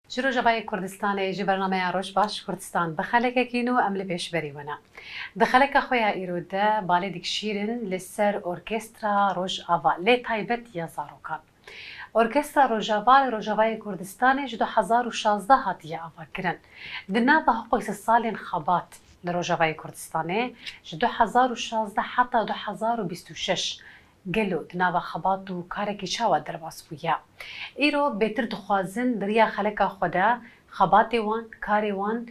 جرو جبای کردستان جی برنامه روش باش کردستان بخلک کینو عمل پیش بری ونا دخلک خویا ایروده باله دکشیرن لسر ارکسترا روش آوا لی تایبت یا زاروکان ارکسترا روجاوای کردستان جدو 2016 هاتیه آوا کرن دنا به حقوق سالین خبات لروجاوای کردستان جدو 2016 حتی 2026 گلو دناوا خبات و کارکی چاوا درباس بویا ایرو بهتر دخوازن دریا خلک خدا خبات وان کاری وان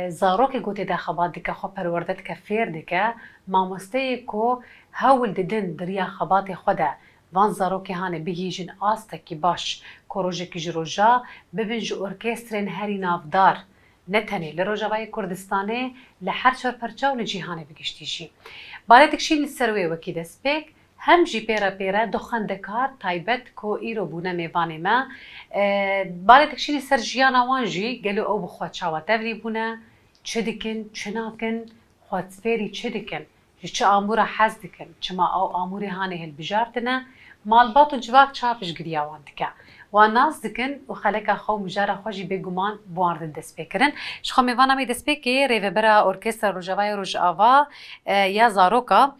زاروک گوته ده خبات دکه خو پروردت که فیر دکه مامسته کو هول ددن دریا خبات خدا وان زاروک هانه بهیجن آسته کی باش کروژه کی جروجا ببنج ارکسترن هری نافدار نتنی لروجاوای کردستانه لحر چر پرچاو لجیهانه بگشتیشی بالاتک شیل سروی وکی دسپیک هم جی پیرا دخندکار تایبت کو ایرو بونه میوانی ما بالاتک شیل سر جیانا وانجی گلو او بخواد چاوا تبری بونه چه دکن چه ناکن خواد سفری چه دکن چه آمورا حز دکن چه ما او آموری هانه هل بجارتنه مالباتو جواک چاپش گریاوان دکه و ناز دکن و خلک خو مجاره خوشی بگمان بوارد دست بکرن شخو میوانا می دست بکی ریو برا ارکستر روجاوای روج آوا یا زاروکا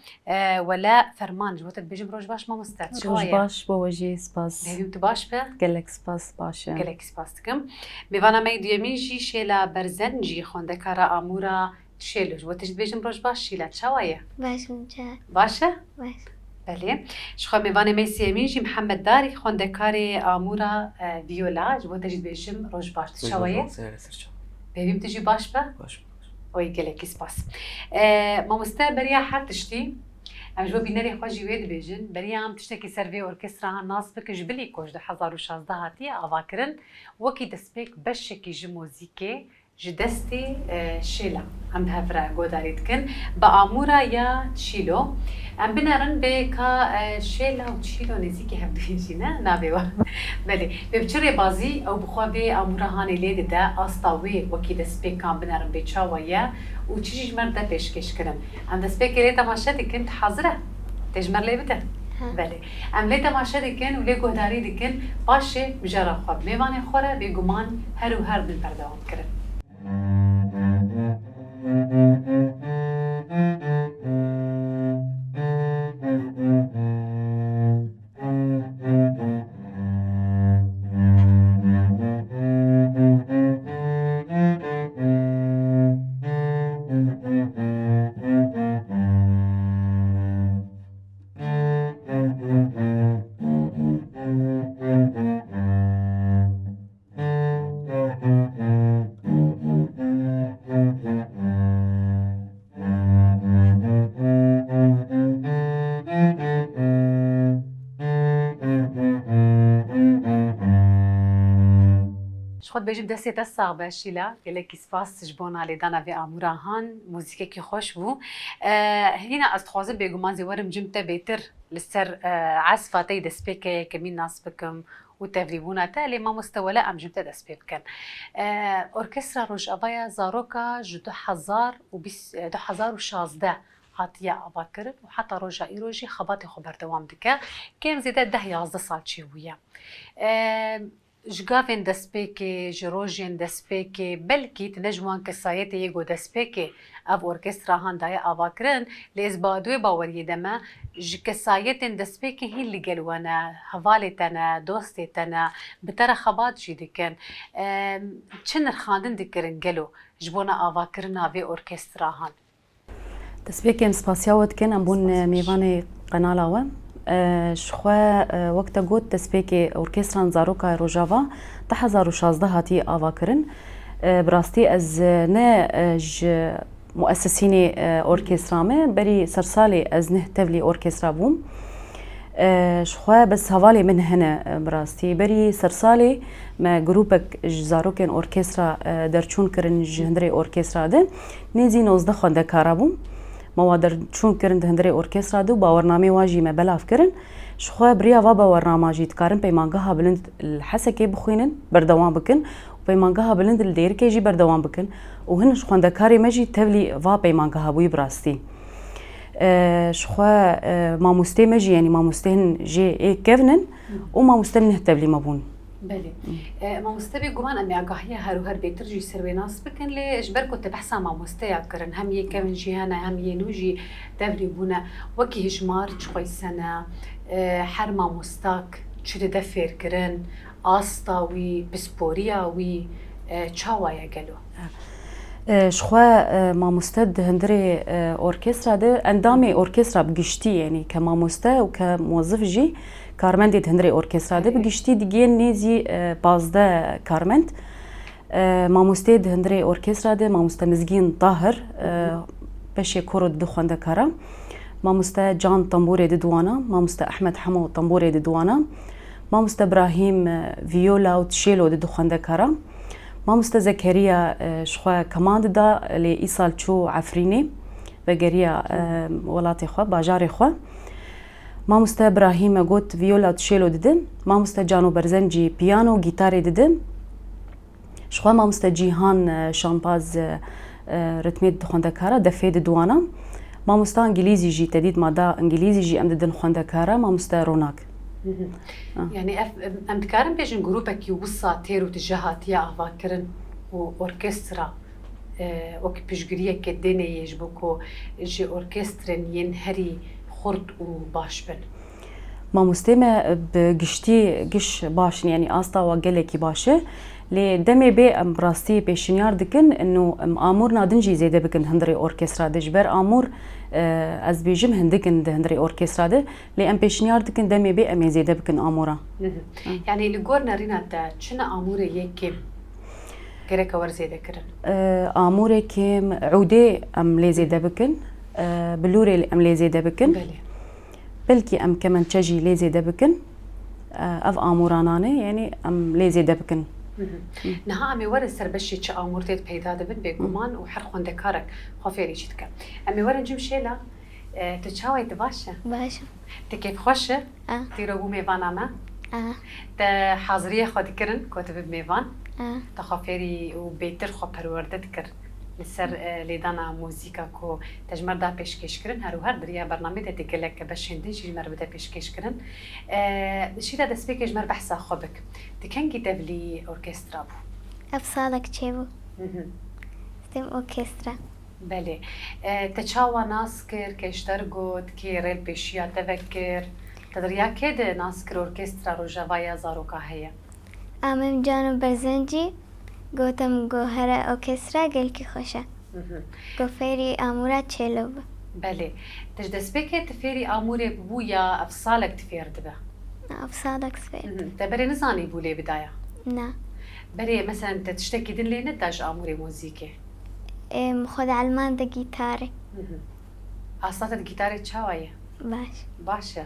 ولا فرمان جوتت بجم روج باش ما مستعد روج باش بوجی سپاس بهیم تو باش به گلک سپاس باشه گلک سپاس دکم میوانا می دویمی جی شیلا برزن جی خونده کارا آمورا شیلوش و تجد بجم روج باش شیلا چوایه باشه باشه بله شخو میوانه میسی امینجی محمد داری خوندکاری آمورا ویولا جبو تجید بیشم روش باش شوایه ببیم تجی باش با باش اوی گلکی سپاس ما مستقبلیا هر تشتی ام جو بینری خواجی وید بیجن بریا هم تشتکی سروی ارکسترا ها ناس بکش بلی کوش ده 2016 هاتی آوا کرن وکی دسپیک بشکی جی موزیکی جدستی شیلا هم هفرا گودارید کن با آمورا یا شیلو ام بنارن به کا شیلا و شیلو نزیکی هم دیجی نه نبیوا بله ببچره بازی او بخوابه آمورا هانی لیده ده آستاوی وکی دسپیک کام بنارن به چاویا و چیزی مرده پیشکش کنم ام دسپیک لی تماشا دکن حاضره تجمر لی بده بله ام لی تماشا دکن و لی گوداری دکن باشه بجارا خواب میوان خوره بگمان هر و هر دل بردوام کرن خود بجیم دستی دست باشیلا گلکی سپاس جبونا لیدانا و آموراهان موزیکی که خوش بو هنا از خوازم بگمان زیورم جمتا بیتر لسر عزفاتی دست بکه کمی ناس بکم و تفریبونا تالي ما مستوى ام جمتا دست بکن ارکسترا روش آوایا زاروکا جو 2016 هاتیه آوا کرد و حتی روژا ایروژی خباتی خبر دوام دکه کم زیده 10-11 سال چی ویا جگافن دسپیکی جروجین دسپیکی بلکی تنجوان کسایت یگو دسپیکی او ارکسترا هندای آوا کرن لیز بادوی باوری دمه کسایت دسپیکی هی لگلوانا حوالتنا دوستتنا بتر خبات جی دکن چن رخاندن دکرن گلو جبونا آوا کرنا وی ارکسترا هن دسپیکی سپاسیاوت کن ام بون میوان قنالاوه شخوا وقتا گوت دسپیکی ارکستران زاروکا روجاوا 2016 هاتی آوا کرن براستی از نه مؤسسین ارکسترامه بری سرسالی از نه تبلی ارکسترا بوم شخوا بس حوالی من هنا براستی بری سرسالی ما گروپک زاروکن ارکسترا درچون کرن جهندری ارکسترا ده نیزی 19 خونده کارا بوم موادر چون کرن هندری ارکسترا دو باورنامه واجی ما بلاف کرن شخوا بریا و باورنامه جیت کارن پیمانگاها بلند الحسكي بخوینن بردوام بکن و پیمانگاها بلند الدیر کی جی بردوام بکن و هن شخونده کاری مجی تبلی و پیمانگاها بوی براستی شخوا ماموسته مجي يعني ماموستهن جي اي كيفنن وماموستن تبلي مبون بله ما مستبي جمان أمي أجاهية هروهر بيترجي سروي ناس بكن لي إجبر كنت بحسها ما مستيا كرن هم يكمن جيهنا هم ينوجي دبري بونا وكي هجمار شوي سنة حرما مستاك شو دفير كرن آستاوي بسبورياوي تشاوايا قالوا شخوا ماموستد هندري اوركسترا ده اندامي اوركسترا بگشتی يعني كماموستا وكموظف جي كارمندي هندري اوركسترا ده بگشتی دیگه نيزي بازده كارمند ماموستد هندري اوركسترا ده ماموستا مزگين طاهر بشي كورد دخونده كارا ماموستا جان طنبوري ددوانا ماموستا احمد حمو طنبوري ددوانا ماموستا ابراهيم فيولا وتشيلو دخونده كارا ماموستا زكريا شخوا كماند دا لإيصال تشو عفريني بقريا ولاتي خوا باجاري خوا ماموستا إبراهيم قوت فيولا تشيلو ددن ماموستا جانو برزنجي بيانو جيتاري ددن شخوا ماموستا جيهان شامباز رتميت خوندكارا دفيد دوانا ماموستا انجليزي جي تديد مادا انجليزي جي امددن خوندكارا ماموستا روناك يعني ام دكارن بيجن جروبك يوصا تيرو تجاهات يا افاكرن واوركسترا وكي بيجريه كديني يجبكو جي اوركسترن ينهري خرد وباشبن ما مستمع بقشتي قش باش يعني استا وقلكي باشه لي دمي بي ام براستي بيشنيار دكن انه امورنا دنجي زيده بكن هندري اوركسترا دجبر امور از بيجم هندكن هندري اوركسترا ده لي ام بيشنيار دكن دمي بي ام زيده بكن امورا يعني اللي قورنا رينا تا شنو اموري يكيم كرك ور زيده كرن اموري كيم عودي ام لي زيده بكن بلوري ام لي زيده بكن بلكي ام كمان تشجي لي زيده بكن اف امورانانه يعني ام لي زيده بكن نها امي ورا سربشي تش امورتيت بيدا دبن بيغمان وحرخون دكارك خافيري شتك امي ورا نجم شيلا تشاوي تباشا باشا تكيف خوش تيرو ميفانا ما تا حاضريه خود كرن كتب ميفان تخافيري وبيتر خو پرورده كر لسر ليدانا موزيكا كو تجمر دا پیشکش کرن هر و هر دریا برنامه ته تکلک باش هندی چی مر بده پیشکش کرن شیدا د سپیکج مر بحثا خوبک تکن کتاب لی اورکسترا بو أفصالك تشيبو ستيم أوركسترا بله تچاوا ناسكر كيشترغو تكي ريل بيشيا تفكر تدريا كده ناسكر اوركسترا روجافايا زاروكا هي أمام جانو برزنجي قوتم جوهرة أوركسترا قلكي خوشة قفيري أمورا تشيلوب بله تجد سبيكي تفيري اموري بويا افصالك تفير دبا أفصالك سفير تبري نزاني بولي بداية نا بري مثلا تشتكي دين لي نتاج اموري موزيكي خد علمان دا جيتاري اصلا الجيتار تشاوية باش باشا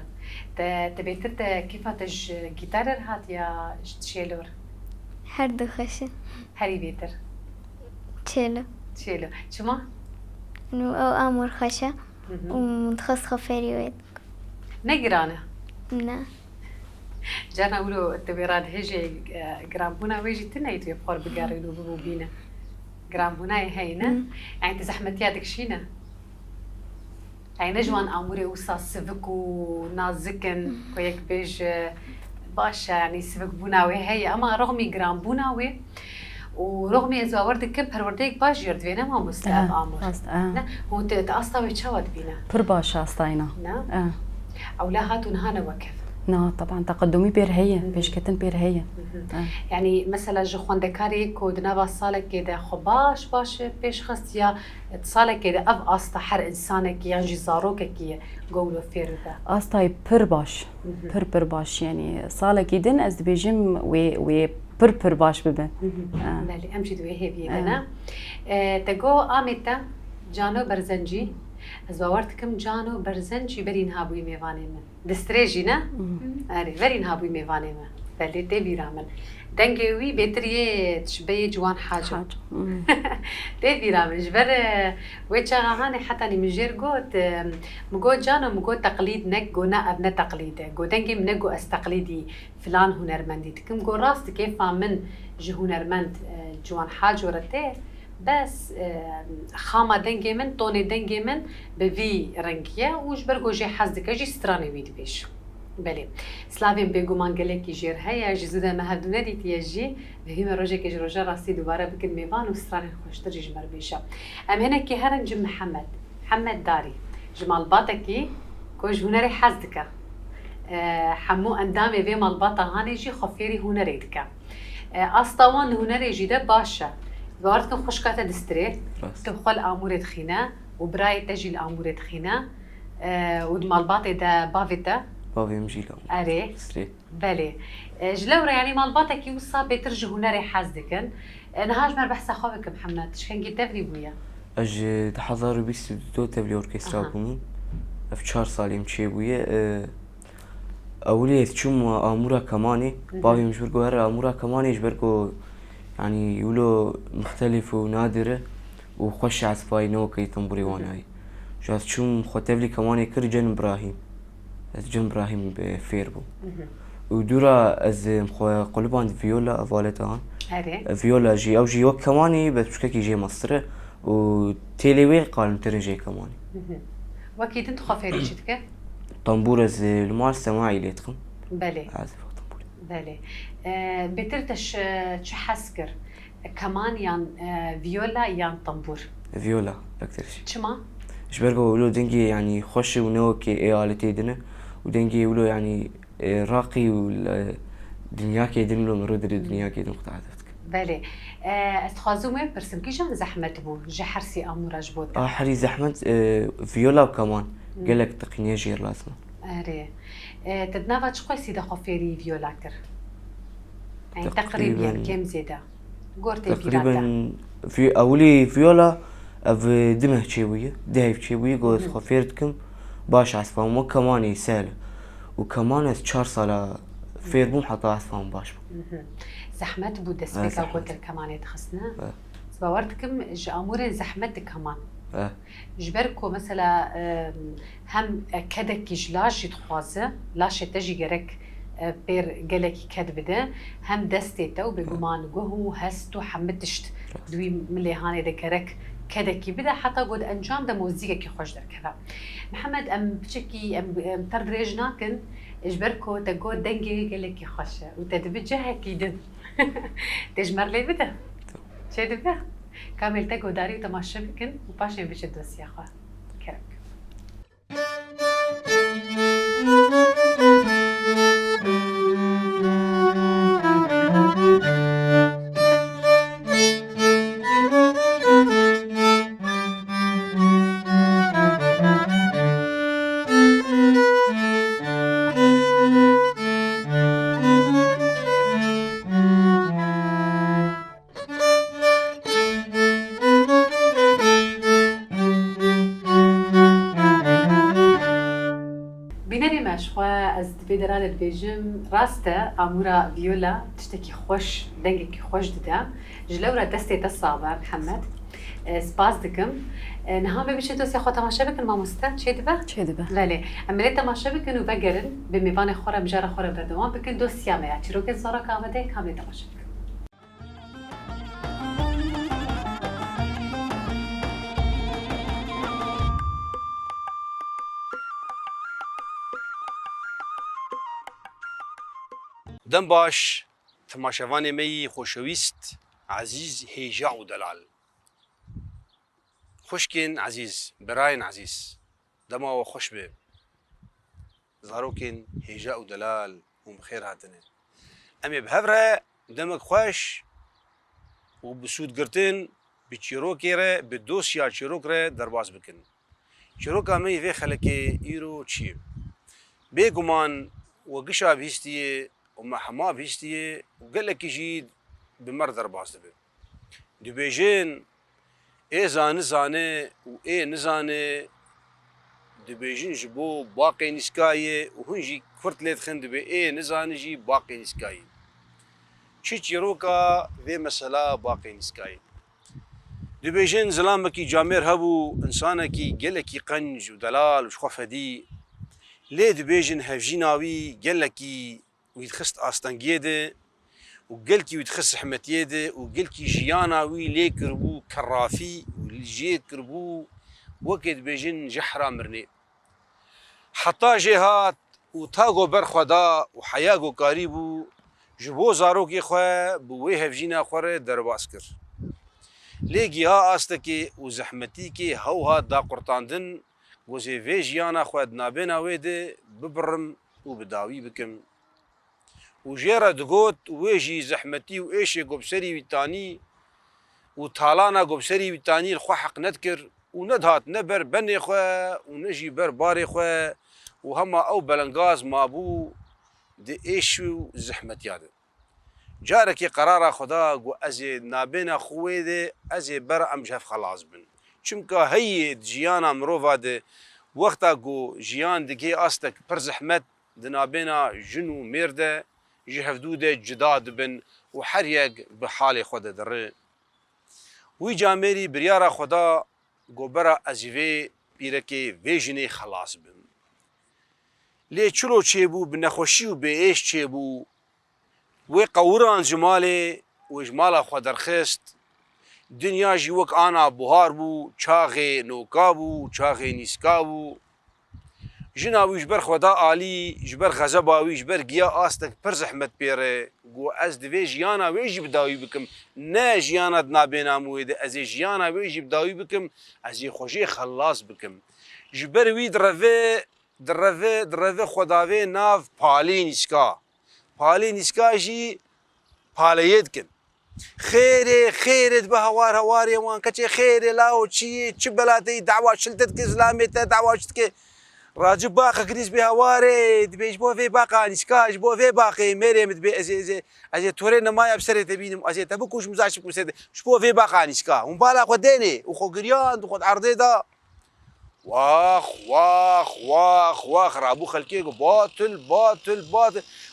تبيتر كيف تج جيتار هات يا تشيلور هردو خوشة هري بيتر تشيلو تشيلو شما نو أو أمور خوشة ومتخص خفيري ويد نقرانه نا جانا اولو تبيراد هجي جرامبونا ويجي تنايتو يبقر بقارينو ببوبينا جرامبونا هينا يعني تزحمتيا دكشينا يعني نجوان اموري وصا سفكو نازكن كويك بيج باشا يعني سفك بوناوي هي اما رغمي جرامبوناوي ورغمي زواورد كم پرورديك باش يرد فينا ما مستعب امور نا هو تاستاوي تشاود بينا برباشا استاينا نا او لا هاتو نهانا وكيف نا طبعا تقدمي بيرهية بيشكتن بيرهية يعني مثلا جخوان دكاري كود نبا صالك كده خباش باش بيش خستيا تصالك كده اف استا حر انسانك يعني زاروكك قولوا فيردا استاي برباش برباش يعني صالك يدن از بيجم و برباش ببن بله امجد وهي بيدنا تقو امتا جانو برزنجي از باورتكم جانو برزنجي برين هابوي ميواني من دستريجي نا اري برين هابوي ميواني من بله تبي رامن دنگوي بيتريه تشبيه جوان حاجه تبي رامن جبر ويتشا هاني حتى ني مجير قوت مقو جانو مقو تقليد نك نا ابن تقليده قو دنگي منقو استقليدي فلان هنرمندي تكم قو راست كيف من جهنرمند جوان حاجه ورته بس خامة دنگي من طوني دنگي من بفي رنگيه وش برگو جي حزدك جي ستراني ويد بيش بله سلاوین بگومان گلکی جیر هیا جزوده مهدونه دیتی جی بهیم روزی که جروجا راستی دوباره بکن میوان و سران خوشتر جمر بیشا. ام هنا کی هرن جم محمد داری جمال باتکی کوج هنری حزدکه حمو اندام وی مال باتا هانی جی خفیری هنری دکه. استوان هنری جیده باشه. وارد کن خوشکات دستری تبخل آمورت خینه و برای تجیل آمورت خینه و دمال باتی دا باویتا بابي مجيلة أري ستريت بله جلورة يعني مالباتك يوصى بترجع هنري حزدكن نهاج مر بحث أخوك محمد شكن جيت تفري بويا أج تحضر بيست دو تبلي أوركسترا بومون في 4 سالي مشي بويا أولي تشوم أمورا كماني بابي مش برجو هرا أمورا كماني إيش برجو يعني يقولوا مختلف ونادرة وخش عزفاي نو كي تنبري واناي جات تشوم خوتبلي كماني كر جن إبراهيم جن إبراهيم بفيربو ودورا از مخو قلبان فيولا أفالتان أري فيولا جي أو جي وك كماني بس بشكل جي مصر وتيليوي قال ترجي كماني وأكيد أنت خفيري جدك طنبور از المال سماعي ليتكم بله عازف طنبور بله بترتش تحسكر كمان يان فيولا يان طنبور فيولا أكثر شيء شما إيش برجو يقولوا دنجي يعني خش ونوك إيالتي دنا ودنجي يقولوا يعني راقي والدنيا كيدن له مرود الدنيا كيدن قطعتك بله استخازو ما برسم كيجان زحمة بو جحرسي أمور أجبوت حري زحمة فيولا وكمان قالك تقنية جير لازمة أري تدنافت شقوي سيدا خفيري فيولا كر يعني تقريبا كم زيادة قرتي تقريبا في أولي فيولا أف دمه شوية دهيف شوية قوس خفيرتكم باش عصفان وكمان سهلة وكمان 4 سالة فير بوم حتى عصفان باش زحمت بود دسبيكا قلت كمان يتخصنا باورتكم أمور زحمت كمان جبركو مثلا هم كدك جلاش يتخوازه لاش تجي جرك بير جلكي كد بده هم دستي تو بجمان جهو هستو حمدشت دوي ملي هاني ذكرك كدكي بدا حتى قد انجام ده موزيكا كي خوش در كذا محمد ام بشكي ام تردريجنا كن اجبركو تقول دنجي جلكي خوشه وتدبجها كيدن تجمر لي بده شي دبه كامل تقو داري تماشى بكن وباشين بيش الدوس يا اخوه كرك فيدرال البيجم راستا امورا فيولا تشتكي خوش دنجك خوش ددا جلورا دستي تصابه محمد سباس دكم نهام بيش دوسي خو تماشا بكن ما مستا شي دبه بله عمليه تماشا بكن وبقرن بميبان خورا مجرى خورا بردوان بكن دوسيا ما يعتروك زورا كامده كامل تماشا بكن دم باش تماشاواني مي خوشويست عزيز هيجا ودلال خوشكين عزيز براين عزيز دما وخوش به زاروكين هيجا ودلال وبخير هاتنين امي بهفره دمك خوش وبسود قرتين بتشيروكي ره بدوسيا تشيروك ره درباز بكن تشيروكا مي في خلكي ايرو تشي بيغمان وقشا بيستي وما حما بيشتي وقال لك يجي بمر درباس دبي دبيجين اي زانه واي نزانه دبيجين جبو باقي نسكايه وهنجي كفرت ليت خند بي اي نزانه جي باقي نسكايه تشيروكا في مسألة باقي نسكايه دبيجين زلامكي جامير هبو انسانكي قال لك قنج ودلال وشخفدي ليه دبيجين هفجيناوي قال لك ويتخست آستانجيده وقلكي ويتخس حمتيده وقلكي جياناوي ليكربو كرافي والجي كربو وقت بيجن جحرا مرني حتى جهات و تاگو برخودا و حیاگو کاری بو جبو زاروکی خواه بوی هفجینا خواه درباس کر لیگی ها آستکی و زحمتی که هوها دا قرطاندن گوزی وی جیانا خواه نابینا ویده ببرم و بداوی بکم و جیرا دگوت وی جی زحمتی و ایشی گبسری ویتانی و تالانا گبسری ویتانی خواه حق ندکر و ندهات نبر بنی خواه و نجی بر باری خواه و هما او بلنگاز مابو دی ایشو زحمت یاده جارکی قرار خدا گو از نابینا خوی ده از بر امجف خلاص بن چونکه هی جیانا مروفا ده وقتا گو جیان دگی آستک پر زحمت ده نابینا جنو مرده جهفدو ده جداد بن و هر یک به حال خود دره وی جامری بریارا خدا گو برا از وی پیرکی وی جنی خلاص بن لی چلو چه بو بنخوشی و به ایش چه بو وی قوران جمالی و جمالا خود درخست دنیا جی وک آنا بهار بو چاغ نوکا بو چاغ نیسکا بو جنا ویش بر خدا عالی جبر غضب ویش بر گیا آستک پر زحمت پیره گو از دوی جیانا ویجی بداوی بکم نه جیانا نابینا مویده از جیانا ویجی بداوی بکم از خوشی خلاص بکم جبر وی دروه خداوی ناف پالی نیسکا پالی نیسکا جی پالیت کن خیرت به هواری وان کچه خیر لاو چی بلاتی دعوت شلتت که اسلامیت دعوت شلت که راجب باقی کنیس به هواری دبیش بو في باقی نیسکاش بو في باقی میرم دبی از توره نمای بسرت بینم از تبکوش مزاش بکوسد شبو في باقی نیسکا اون بالا خود دینی و خود گریان و خود عرضه دا واخ رابو خلقی باطل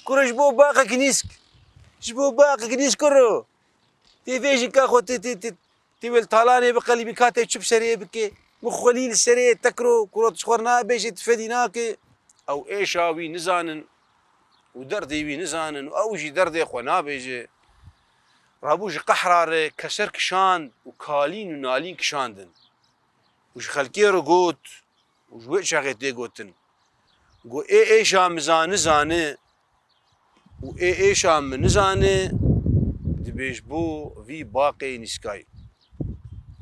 کرش بو باقی کنیسک شبو باقی کنیس کرو تی فيش كاخو تي والطالاني بقلبي كاتي تشوف سريه بكي مخليل سريه تكرو كروت شخورنا بيش تفديناك او ايشاوي نزانن ودردي وي نزانن او جي دردي خونا بيجي رابوش قحرار كسر كشان وكالين ونالين كشاندن وش خلقي رقوت وش ويش غيتي قوتن قو ايشا مزان زانه و ايشا من زانه دبيش بو في باقي نسكاي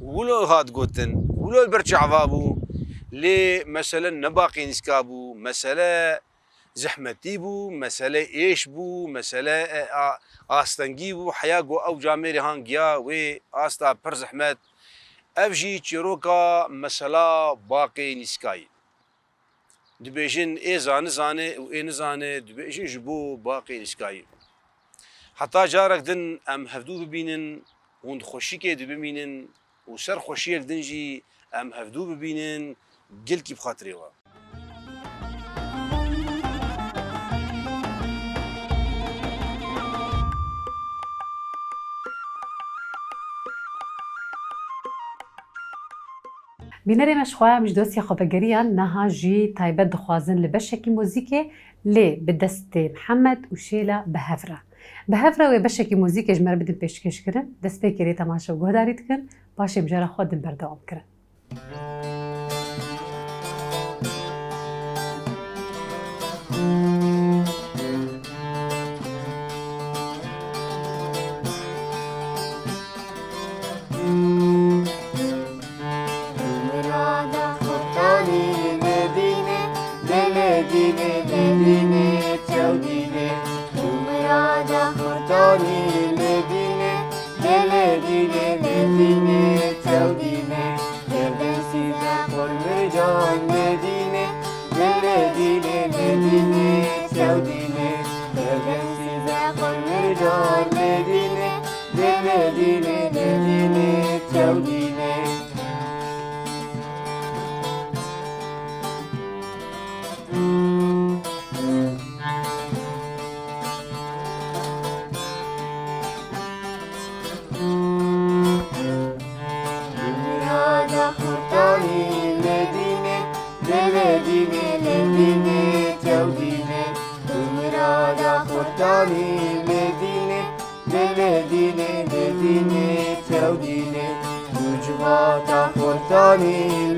ولو هاد قوتن ولو البرشع عفابو لي مثلا نباقي نسكابو مسألة زحمتي بو مسألة ايش بو مسألة آستنگي بو حياقو او جاميري هانگيا وي آستا پر زحمت افجي چروكا مسألة باقي نسكاي دبيشن اي زانه و اي نزانه دبيشن جبو باقي نسكاي حتی جارک دن ام هفدو ببینن وند خوشی که ببینن و سر خوشی دن جی ام هفدو ببینن گل کی بخاطری و بینەرێ مەشخوا مژدۆسی خۆبەگەریان نەها ژی تایبەت دخوازن لە بەشێکی مۆزیکێ لێ بەدەستێ محەممەد و شێلە بەهەفرە بەهەفرە وێ بەشێکی مۆزیکێ ژمارە بدن پێشکەشکردن دەست پێ کێرێ تەماشە و گۆداری دکرد پاشێ بژارە خۆ دن بەردەوام کرد.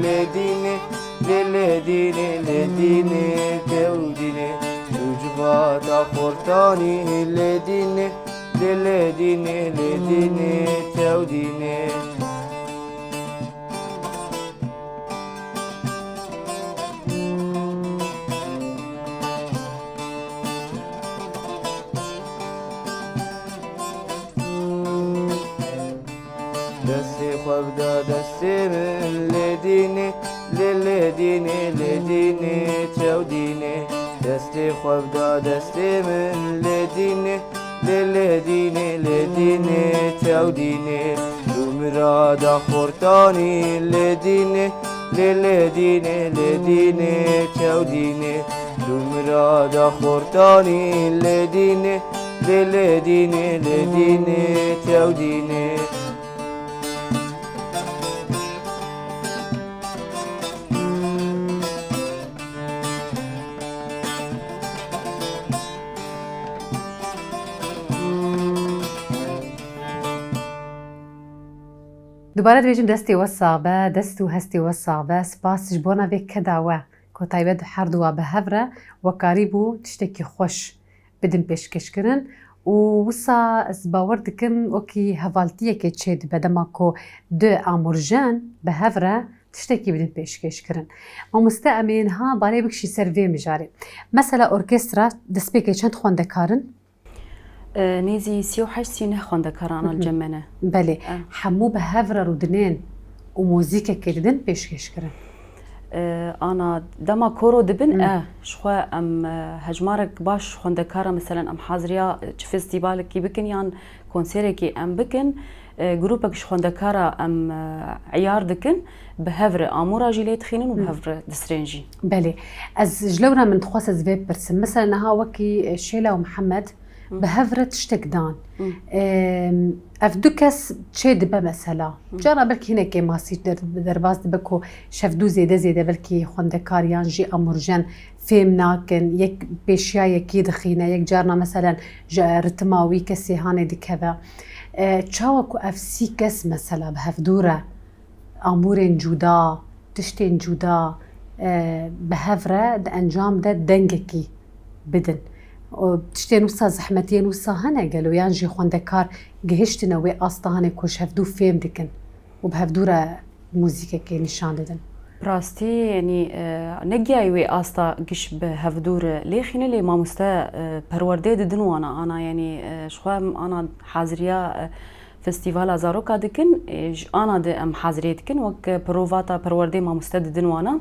Ledine, ledine, ledine, teudine. خورتانی لدینه لدینه لدینه تودینه دستی خواب دا دستی من لدینه لدینه لدینه تودینه دستی خواب دا دستی من لدینه لدینه لدینه تودینه دومرا دا خورتانی لدینه لدینه لدینه تودینه دومرا دا خورتانی لدینه لدینه لدینه تودینه دوباره دبیجم دستی وصابه دست و هستی وصابه سپاس جبونا بێ کەداوە کۆ تایبەت هەردووە بە هەڤرە وەکاری بوو تشتێکی خۆش بدن پێشکەشکردن و وسا ez باوەڕ dikim وەکی هەڤالتیەکێ چێ دبە دەما کۆ دو ئامۆژەن بە هەڤرە تشتێکی بدن پێشکەشکردن مامۆستا ئەمێنها بالێ بکشی سەر vê mijarê mesela ئۆرکێسترا destpێکێ چەند خوێندەکارن نێزی 38 خوێندەکارانە جەمەنە بەلێ هەموو بە هەڤرە ڕوودنێن و مۆزیکێکی ددن پێشکەشکردن ئانا دەما کۆرۆ دبن شخوا ئەم هەژمارێک باش خوێندەکارە مثلەن ئەم حازریا چ فستیڤالێکی بکن یان کۆنسێرێکی ئەم بکن گروپێکش خوێندەکارە ئەم عیار دکن بە هەڤرە ئامۆراژی لێ تخینن و بە هەڤرە دەسرێنژی بەلێ ez ji lewra min dixwast ez vê pirsim mesela niha wekî Şêla û Mihemed bi hevre tiştek dan ev du kes çê dibe mesela cara belkî hinekê masî derbas dibe ku şevdû zêde zêde belkî xwendekariyan jî amûrjen fêm nakin yek pêşiya yekî dixîne yek carna mesela ji ritima wî kesê hanê dikeve çawa ku ev sî kes mesela bi hevdû re amûrên cuda tiştên cuda bi hevre di encam de dengekî bidin tiştên wisa zehmetiyên wisa hene gelo yan jî xwendekar gihiştine wê asta hene ku ji hevdû fêm dikin û bi hevdû re mûzîkekê nîşan didin Rastî yanî negiyayî wê asta giş bi hevdûr lêxîne lê mamoste perwerdê didin wana ana yanî xwe ana haziriya festîvala zaroka dikin ji ana de em hazirê dikin wek provata perwerdê mamoste didin wana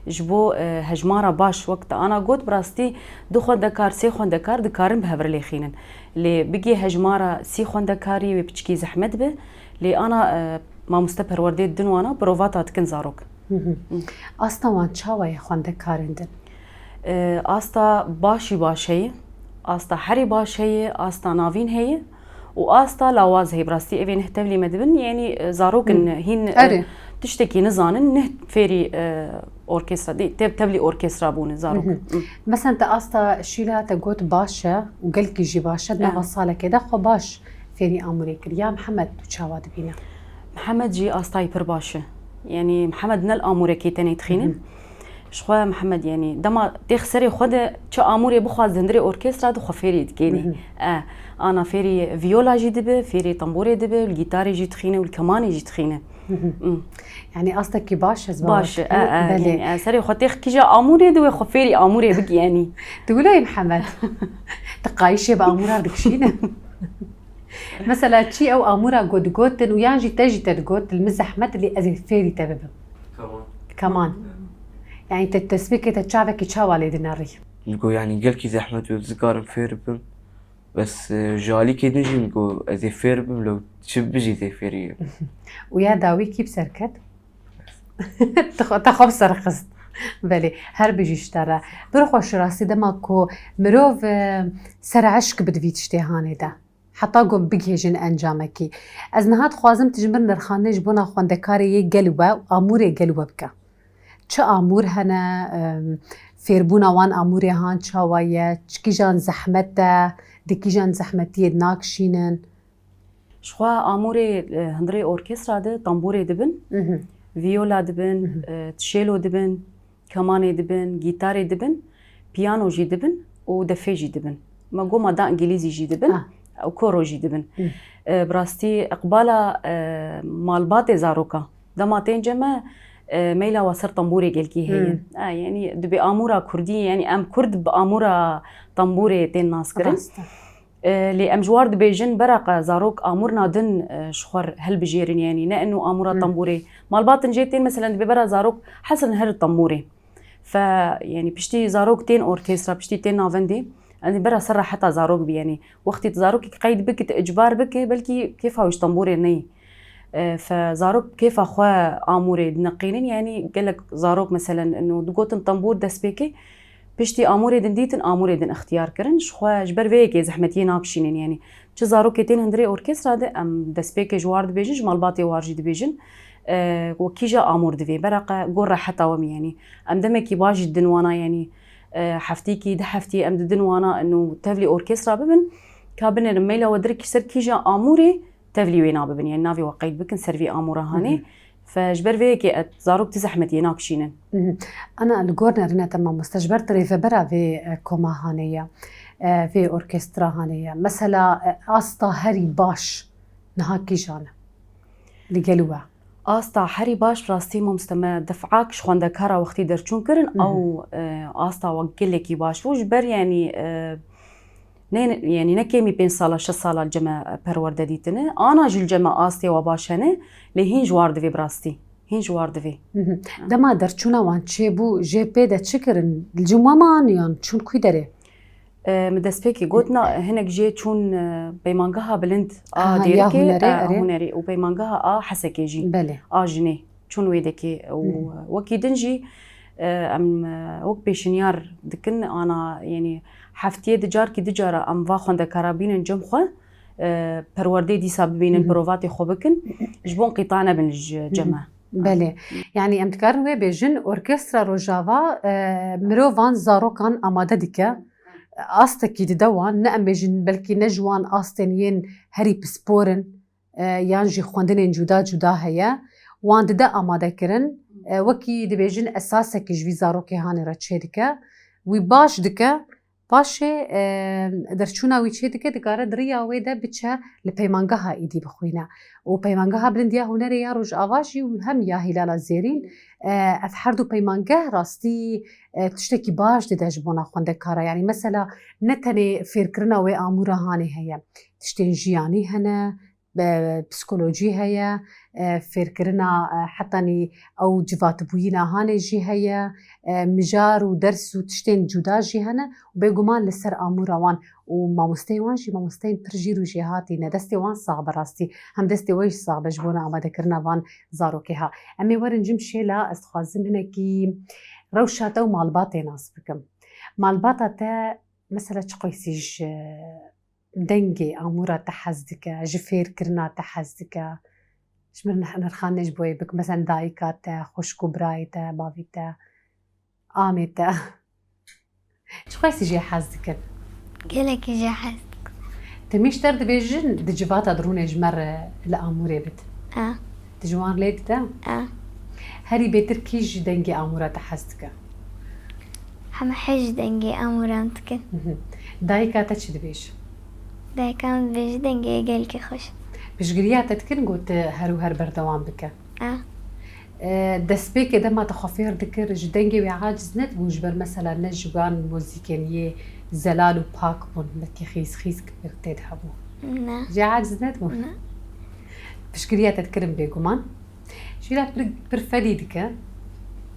ji bo hejmara baş wek te ana got bi rastî du xwendekar sê xwendekar dikarin bi hev re lêxînin lê bigê hejmara sî xwendekarî wê piçikî zehmet be lê ana mamoste perwerdê didin wana provata dikin zarok asta wan çawa ye xwendekarên din asta başî baş heye asta herî baş heye asta navîn heye û asta lawaz heye bi rastî evên hih tevlî me dibin yanî zarokin hîn tiştekî nizanin neh fêrî orkestra tevlî orkestra bûne zarok mesela te asta Şîla te got baş e û gelkî jî baş e nava salekê de xwe baş fêrî amûrê kir ya Mihemed tu çawa dibîne Mihemed jî astayî pir baş e yanî Mihemed nel amûrekê tenê dixînin ji xwe Mihemed yanî dema têx serê xwe de çi amûrê bixwaz hindirê orkestra de xwe fêrî dikenî ana fêrî vîyola jî dibe fêrî tamborê dibe gîtarê jî dixîne û kemanê jî dixîne yani astekî baş ez baş serê xwe têx kîja amûrê de wê xwe fêrî amûrê bik yanî Dugulay Mihemed te qayîşê bi amûra dikişîne mesela çi ew amûra got digotin û yan jî te jî te digot li min zehmet lê ez ê fêrî te bibim keman yani te tespîkê te çavekî çawa lê dinarî Go yani gelkî zehmet û zikarim fêr bibim bes jalîkê din jî go ez ê fêr bibim lew çi bijî tê fêrî û ya dawî kî bi serket te xwe bi serxist belê her bijî ji te re bir xweş rastî dema ku mirov sereşk bidivî tiştê hanê de heta got bigihêjin encamekî ez niha dixwazim tu ji min derxanê ji bona xwendekarê yê gel we û amûrê gel we bike çi amûr hene fêrbûna wan amûrê han çawa ye çi kîjan zehmet de di kîjan zehmetiyê nakişînin ji xwe amûrê hindirê orkestra de tamborê dibin vîyola dibin tişêlo dibin kemanê dibin gîtarê dibin piyano jî dibin û defê jî dibin ما جو مادا انجليزي جي دبن او كورو جي دبن براستي اقبالا مالباتي زاروكا دما تنجمه ميلا وسر طنبوري قلكي هي يعني دبي امورا كردي يعني ام كرد بامورا طنبوري تين ناس كرن لي ام جوار دبي جن برق زاروك امورنا دن شخور هل بجيرن يعني لانه امورا طنبوري مالبات جيتين مثلا دبي برا زاروك حسن هر طنبوري فيعني بشتي زاروك تين اوركسترا بشتي تين نافندي أنا برا سرا حتى زاروك بي يعني وقتي تزاروك قيد بك إجبار بك بلكي كيف هاوش طنبوري ني فزاروك كيف أخوا آموري نقينين يعني قالك زاروك مثلا إنه دقوتن طنبور دسبيكي بشتي آموري دن ديتن آموري دن اختيار كرن شخوا جبر فيكي زحمتي ناقشينين يعني چه زاروك تين هندري أوركسترا ده أم دسبيكي جوار دبيجن جمال باطي وارجي دبيجن وكيجا آمور دبي برقة قرة حتى وم يعني أم دمكي باجي الدنوانا يعني حفتيكي دحفتي ام ددنوانا انه تفلي اوركسترا ببن كابن الميلا ودرك سر كيجا اموري تفلي وينا ببن يعني نافي وقيد بكن سرفي امورا هاني فجبر فيكي زاروك تزحمت يناك شينن انا الجورنر هنا تمام مستجبرت ريفا برا في كوما هانيه في اوركسترا هانيه مثلا اسطا هري باش نهاكي جانا لقلوه آستا حري باش براستي مستمع دفعاك شخوان دكارا وقتي درچون كرن أو آستا وقلكي باش وش بر يعني يعني نكيمي بين صالة 6 صالة الجمع برورده ديتنه أنا جل جمع آستي وباشنه لهين جوار دفي براستي هين جوار دفي دما درچونا وان چيبو جي بي دا چكرن الجمامان يان چون كوي داره مدسبيكي قوتنا هناك جي چون بيمانجها بلند ديركي هنري وبيمانجها حسكي جي بله جني چون ويدكي وكي دنجي ام وك بيشنيار دكن انا يعني حفتيه دجار كي دجاره ام واخوند كارابين جمخه پروردي دي سببين بروفاتي خوبكن جبون قطعنا بالجمع بله يعني ام تكرنوي بجن اوركسترا روجافا مروفان زاروكان اماده ديكه آستكي دوان نأم بجن بلكي نجوان آستنين هري بسبورن يانجي خواندنين جدا جدا هيا وان دا آماده كرن وكي دبيجن أساسك جوي زاروكي هاني را چه دكا وي باش دكا باشي درچونا وي چه دكا دكاره دريا ويدا بچه لپيمانگاها ايدي بخوينا و پيمانگاها بلنديا هنري يا روج آواشي وهم يا هلالا زيرين افحردو پيمانگه راستي تشتكي باش دي دجبونا خونده كارا يعني مثلا نتني فيركرنا وي آمورا هاني هيا تشتين جياني هنا بسكولوجي هيا فيركرنا حتى او جوات بوينا هاني جي هيا مجار ودرس وتشتين جودا جي هنا وبيقومان لسر آمورا وان وما مستيوان جي ما مستين برجيرو جهاتي ندستي وان صعب راستي هم دستي ويش صعب جبونا اما ذكرنا وان زاروكيها امي ورن جمشي لا استخازم هناكي روشاتا ومالباتي ناس بكم مالباتا تا مثلا تشقيسيج دنجي امورا تحزدك جفير كرنا تحزدك شمر نحن رخانج بوي بك مثلا دايكاتا خوشكو برايتا بافيتا آميتا تشقيسيج حزدك قالك يجي حزدك تميش ترد بيجن دجباتا درونج مر لاموري بت تجوان ليت دا هري بيتر كيج دنجي امورا تحزدك حما حج دنجي امورانتك دايكا تشد بيش دايكا بيج دنجي قالك خوش بشجريا تتكن قلت هرو هر بردوان بك دسبيك دما تخفير ذكر جدنجي وعاجز نت وجبر مثلا نجوان موزيكانيه زلال وباك بون لكي خيس كبير تدحبو لا جي عاجز نت بشجريا تتكرم بيقومان شيلا برفديدك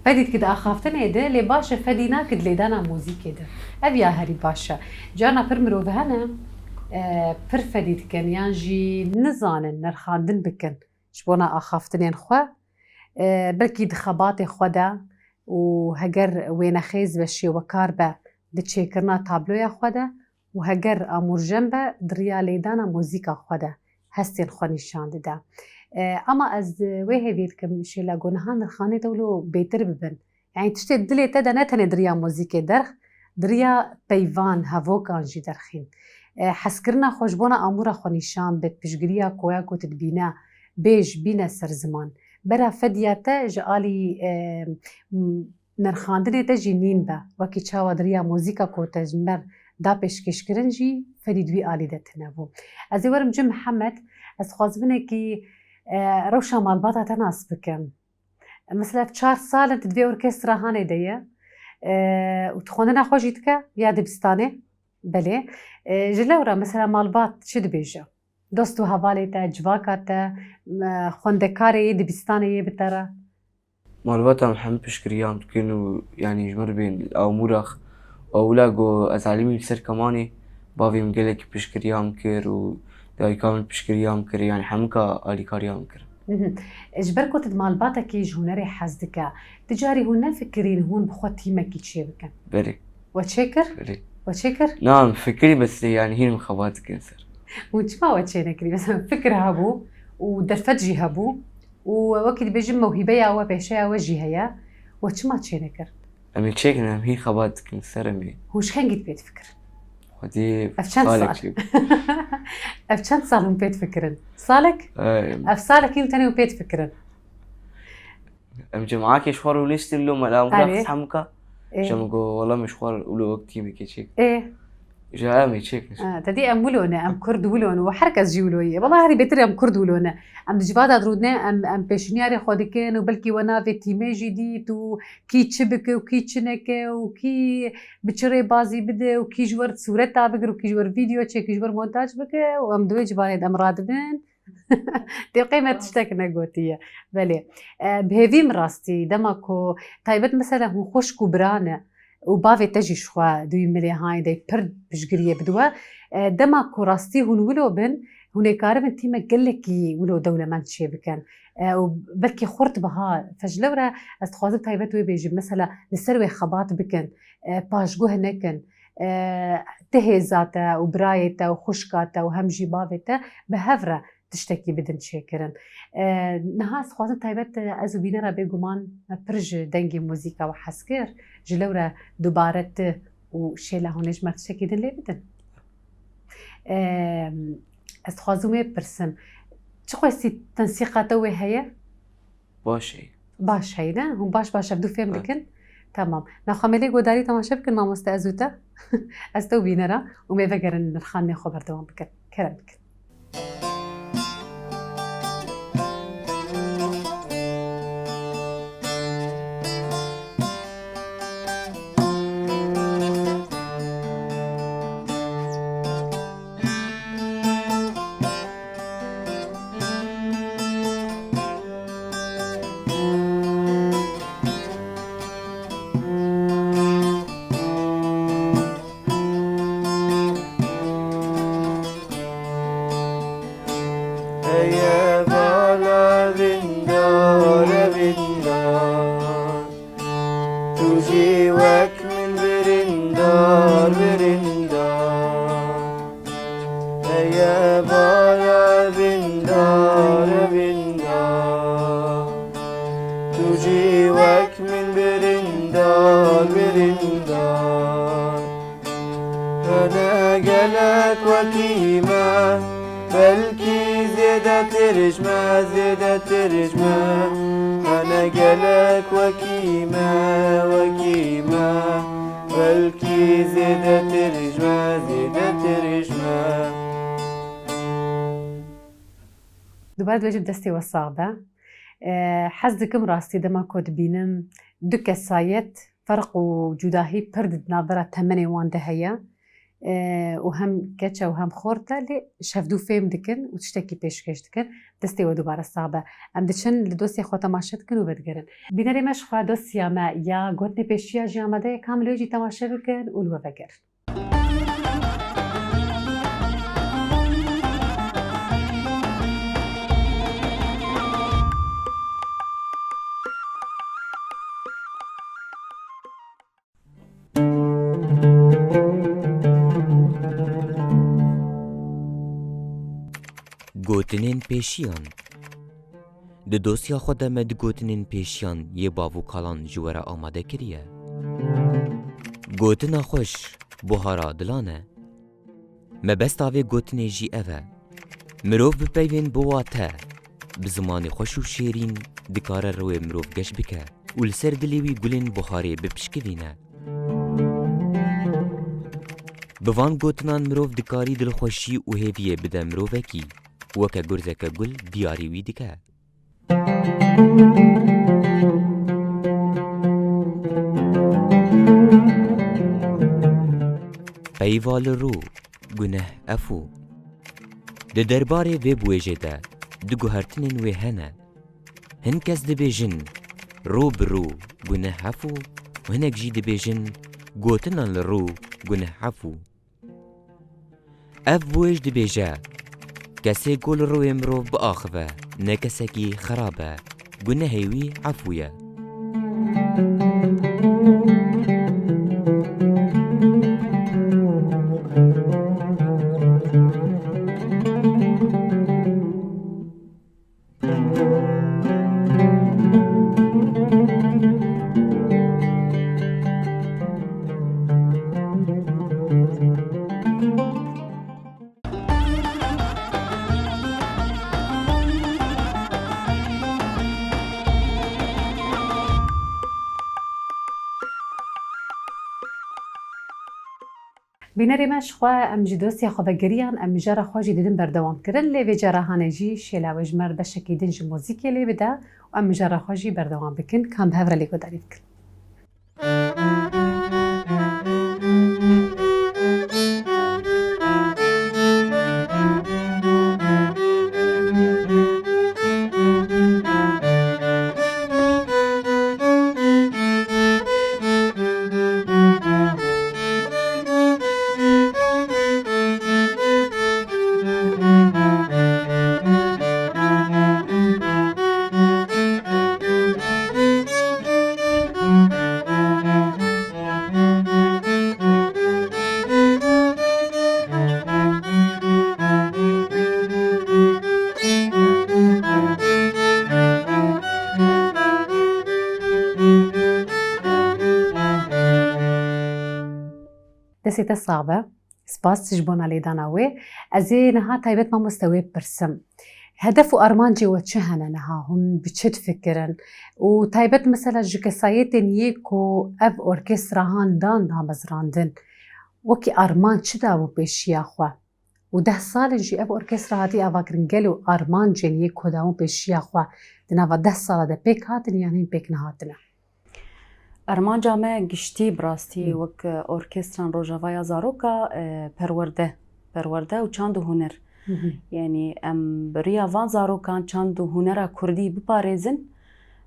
فديت كده أخافتني ده لي باشا فدينا كده لي دانا موزيكي ده أبيا هري باشا جانا برمرو بهنا برفديت كان يانجي نزان نرخاندن بكن شبونا أخافتني نخوا بلكي دخباتي خدا وهجر وين خيز بشي وكاربة دتشيكرنا تابلويا خدا وهجر أمور جنبه دريا لي دانا موزيكا خدا هستين خواني شاند ده اما از وهي بيتكم شي لاغونهان الخانه دولو بيتر ببن يعني تشتي دلي تدا نتني دريا موزيكي درخ دريا بيفان هافوكان جي درخين حسكرنا خوشبونا امورا خونيشان بت بشجريا كويا كو تدبينا بيج بينا سر زمان برا فدياتا جالي نرخاندني تجينين با وكي تشاوا دريا موزيكا كو تجمر دا پێشکەشکردن جی فەری دوی ئالیدەتنە بوو. ئەزێ وەرم جم محەممەد ئەس خوازبنێکی ڕەوشە ماڵباتە تەناس بکەم. مثلا 4 ساڵت دوێ ئۆرکێسترا هەانێ دەیە و تخۆندنە خۆشی دکە یا دبستانێ بەلێ ji lewra mesela malbat çi dibêje dost û hevalê te civaka te xwendekarê yê dibistanê yê bi te re مالباتا محمد بشكريام كانوا يعني جمر بين أمورخ أولا جو أزعلمي بسر كماني بافي مجلك بشكريام كير و داي كامل بشكريام كير يعني حمكا آلي كاريام كير. ji ber ku tu malbatekî ji hunerê hez dike tu carî hûn nefikirîn hûn bi xwe tîmekî çê bikin بري we çê kir بري we çê kir نعم فكري بس يعني هي مخابات كنسر. hûn çima we çê nekirî mesela fikir hebû û derfet jî hebû û wekî dibêjin mewhîbeya we pêşeya we jî heye we çima çê nekir أمي تشيكنا هي خابات كنسر أمي. hûn ji kengî pê difikirin ودي ev çend صالك sal ev çend sal hûn pê difikirin salek ev salekî tenê hûn pê difikirin أم جمعاك شوار وليست له ملا أري. أمورخ حمكا جمعو والله مشوار ولو وقتي مكي تشيك. ايه جا أمي تشيك. تدي ام ولونه ام كرد ولونه وحركز جي ولويه والله هري بيتر ام كرد ولونه ام جواد درودنا ام بيشنياري خودكن وبلكي وانا في تيمي جديد وكي تشبك وكي تشنك وكي بتشري بازي بده وكي جور صورتها بقر وكي جور فيديو تشيك جور مونتاج بك وام دوي جبال ام رادبن دي قيمة تشتكنا قوتية بلي بهذي مراستي دمكو طيبت مثلا هو خشكو برانه وبافي تجي شخوا دوي ملي هاي داي برد بشقريه بدوا دمكو راستي هون ولو بن هون كاربن تيما قلكي ولو دولة ما تشي بكن وبلكي خورت بها فجلورا استخوازم طيبت وي بيجي مثلا لسروي خبات بكن باش جوه نكن تهيزاتا وبرايتا وخشكاتا وهمجي بافيتا بهفرة تشتكي بدن شكرا نهاس خوازم تايبت ازو بينرا بيقومان برج دنجي موزيكا وحسكر جلورا دوبارت وشيلا هونيش ما تشتكي دن لي بدن استخوازم برسم چخواستی تنسيقاتا وي هيا باشي. باش هيدا هم باش بدو فهم بكن تمام نخملي قداري تماشا بكن ما مستأزوتا استو بينرا وما فقرن الخاني خبر دوام بكن كرم بكن دوباره دوجب دستي وصعبة حزكم راستي دما كود بينم دو كسايت فرق وجداهي برد نابرة تمني وان دهيا وهم كاتشا وهم خورتا اللي شافدو فيم دكن وتشتكي بيشكش دكن دستي ودوباره صعبة ام دشن لدوسي خو تماشا دكن وبدگرن بينري مش خو دوسيا ما يا گوتني بيشيا جامده كامل يجي تماشا بكن ولو بگر گوتنین پیشیان د دوسیا خود مد گوتنین پیشیان یه باو کالان جوره آماده کریه گوتنا خوش بوهارا دلانه مبستاوی گوتنی جی اوه مروف بپیوین بواته بزمانی خوش و شیرین دکاره روی مروف گش بکه و لسر دلیوی گلین بوهاری بپشکوینه بوان گوتنان مروف دکاری دلخوشی و هیویه بده مروفکی وکه گرزکه گل دیاری وی دکه. پیوال رو گنه افو ده درباره وی بویجه ده دو گوهرتنین وی هنه هن کس ده بیجن رو برو گنه افو و هنک جی ده بیجن گوتنان رو گنه افو اف بویج ده بیجه کسی گل رو امرو با آخوه نه کسی کی خرابه گنه هیوی عفویه. بینەری مەش خوا ئەم جی دۆستی خۆبەگەریان ئەم ژارە خۆشی دیدن بەردەوامکردن لێوێ جارەهانەژی شێلاوەژمەر بەشێکی دنج مۆزیکێ لێ بدا و ئەم ژارە خۆشی بەردەوام بکن کام هەورە لێ گۆداری بکن. دەسێتە ساابە سپاس تژبۆنا لێداناوێ ئەزێ نەها تایبەت مامۆستەوێ پرسم هەدەف و ئەرمانجێوە چه هەنە نەها هون بچت فکرن و تایبەت مەسەلا ji kesayetên yê ku ev orkestrahan dan damezrandin wekî arman çi dabû pêşiya xwe û 10 salên jî ev orkestra hatî avakirin gel û armancên yê ku dabû pêşiya xwe di nava 10 sala de pêk hatin yan hîn pêk nehatine. ئەرمانجا me giştî birastî wek orkestran Rojavaya Zaroka perwerde û çand û huner. Yani em biriya van zarokan çand û hunera Kurdî biparêzin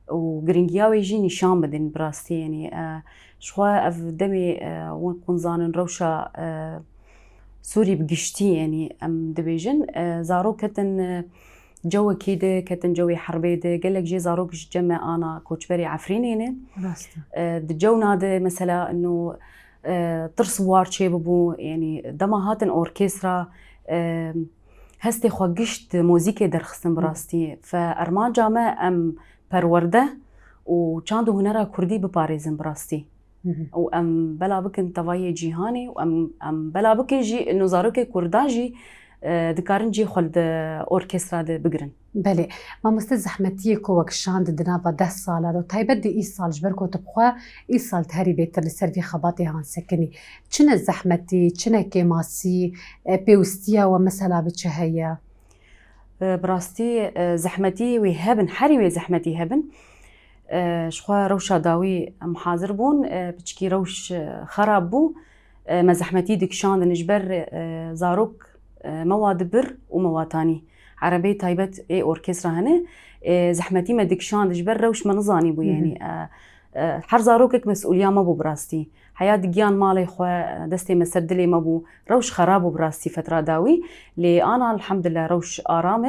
û giringiya wê jî nîşan bidin birastî yani ji xwe ev demê wek hûn zanin rewşa Sûrî bi giştî yani em dibêjin zarok ketin cewekê de ketin cewê herbê de gelek jê zarok ji ceme ana koçberê Efrînê ne di cewna de mesela inu tirs war çê bibû yani dema hatin orkestra hestê xwe gişt mûzîkê derxistin bi rastî fe ermanca me em perwerde û çand û hunera Kurdî biparêzin bi rastî û em bela bikin tevayê cîhanê û em bela bikin jî inu zarokê Kurdan jî dikarin cî xwe di orkestra de bigirin. Belê mamoste zehmetiyê ku wek şand di nava 10 sala de taybet di îsal ji ber ku tu bixwe îsal herî bêtir li ser vî xebatê han sekinî çi ne zehmetî çi ne kêmasî pêwistiya we mesela bi çi heye? Bi rastî zehmetî wê hebin herî wê zehmetî hebin ji xwe rewşa dawî em hazir bûn piçikî rewş xerab bû me zehmetî dikişandin ji ber zarok mewa dibir û mewatanî عربی تایبەت ê orkestra hene zehmetî me dikişand ji ber rewş me nizanî bû yani her zarokek mesûliya me bû bi rastî heya digiyan malê xwe destê me ser dilê me bû rewş xerab bû bi rastî fetra dawî lê ana elhemdullah rewş aram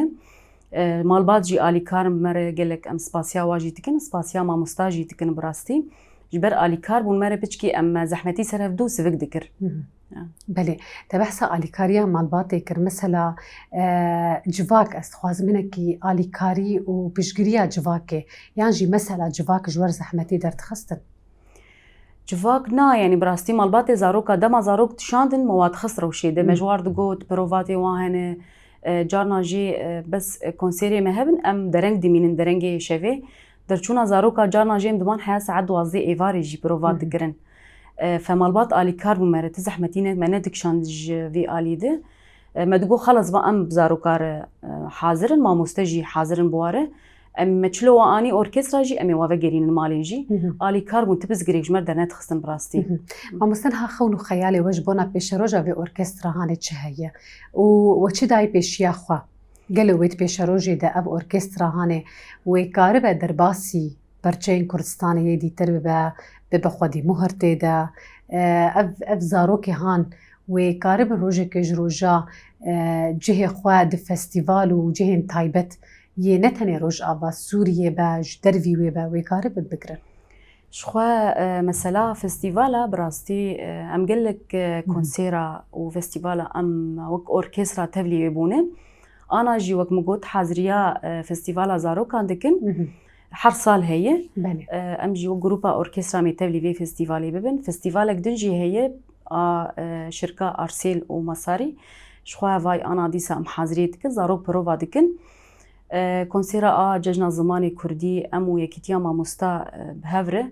e malbat jî alîkarin me re gelek em spasiya wa jî dikin spasiya mamosta jî dikin bi rastî ji ber alîkar bûn me re piçikî em zehmetî ser hevdû sivik dikir. Belê te behsa alîkariya malbatê kir mesela civak ez dixwazim hinekî alîkarî û piştgiriya civakê yan jî mesela civak ji wer zehmetî derdixistin. Civak na yani bi rastî malbatê zaroka dema zarok dişandin me wa dixist rewşê de me ji war digot provatê wan hene carna jî bes konserê me hebin em dereng dimînin derengê şevê derçûna zaroka carna jê em diman heya saet 12 êvarê jî provat dikirin. فمالبات آلي كاربو مرة زحمتينة منادك شانج في آلي ده ما تقول خلص بقى أم بزاروكار حاضرن ما مستجي حاضرن بواره أم متشلو أني أوركسترا جي أمي وافجرين المالينجي آلي كاربون تبز جريج مرة نت خستن براستي ما مستنها خونو خيالي وجبونا بيش روجا في أوركسترا هاني تشهية وچه داي بيش ياخوا قلويت بيش روجي دا أب أوركسترا هاني وكاربا درباسي برچين كردستاني يدي تربا ببخودي مهرتي دا أف زاروكي هان وكارب روجي كج روجا جهة خوا د فستيفال وجهة تايبت ينتني روج آبا سوريا باج درفي ويبا وكارب بكرة شخوا مثلا فستيفالا براستي ام قلك كونسيرا وفستيفالا ام وك اوركسترا تفلي يبونه انا جي وك مقود حاضريا فستيفالا زارو كان دكن حر صال هي ام جي وجروبا اوركسترا مي تفلي في فستيفالي ببن فستيفالك دنجي هي شركة ارسيل ومصاري شخوا فاي انا ديسا ام حاضريتك زارو بروفا دكن كونسيرا ججنا زماني كردي امو يكيتيا ماموستا بهفره